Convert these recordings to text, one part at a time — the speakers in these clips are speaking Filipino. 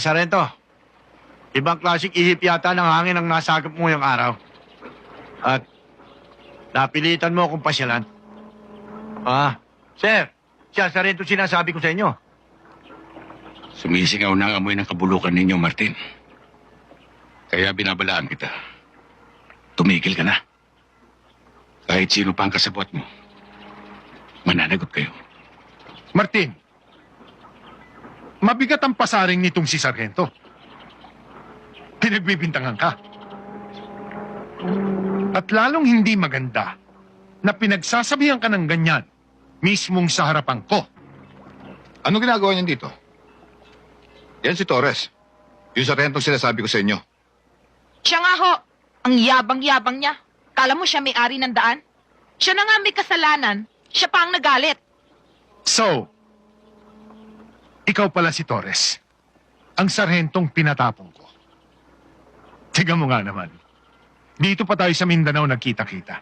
Sarento, ibang klaseng ihip yata ng hangin ang nasagap mo yung araw. At napilitan mo akong pasyalan. Sir, siya Sarento sinasabi ko sa inyo. Sumisingaw na ang amoy ng kabulukan ninyo, Martin. Kaya binabalaan kita. Tumigil ka na. Kahit sino pa ang kasabot mo, mananagot kayo. Martin, mabigat ang pasaring nitong si Sargento. Pinagbibintangan ka. At lalong hindi maganda na pinagsasabihan ka ng ganyan mismong sa harapan ko. Ano ginagawa niyan dito? Yan si Torres. Yung sarentong sinasabi ko sa inyo. Siya nga ho, ang yabang-yabang niya. Kala mo siya may-ari ng daan? Siya na nga may kasalanan, siya pa ang nagalit. So, ikaw pala si Torres. Ang sarhentong pinatapong ko. Tiga mo nga naman. Dito pa tayo sa Mindanao nagkita-kita.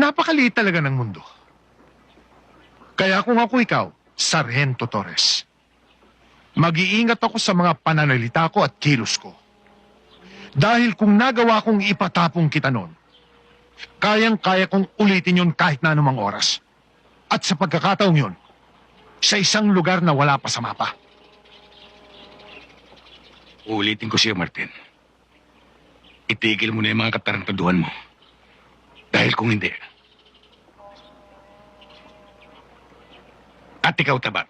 Napakaliit talaga ng mundo. Kaya kung ako ikaw, Sargento Torres, mag-iingat ako sa mga pananalita ko at kilos ko. Dahil kung nagawa kong ipatapong kita noon, kayang-kaya kong ulitin yon kahit na anumang oras. At sa pagkakataong yon, sa isang lugar na wala pa sa mapa. Uulitin ko siya, Martin. Itigil mo na yung mga katarantaduhan mo. Dahil kung hindi... At ikaw, Taba,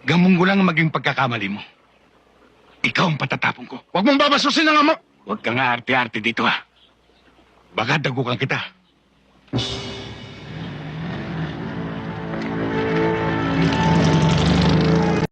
gamong ko lang maging pagkakamali mo. Ikaw ang patatapong ko. Huwag mong babasusin ang ama! Huwag ka nga arte-arte dito, ha. Baka dagukan kita.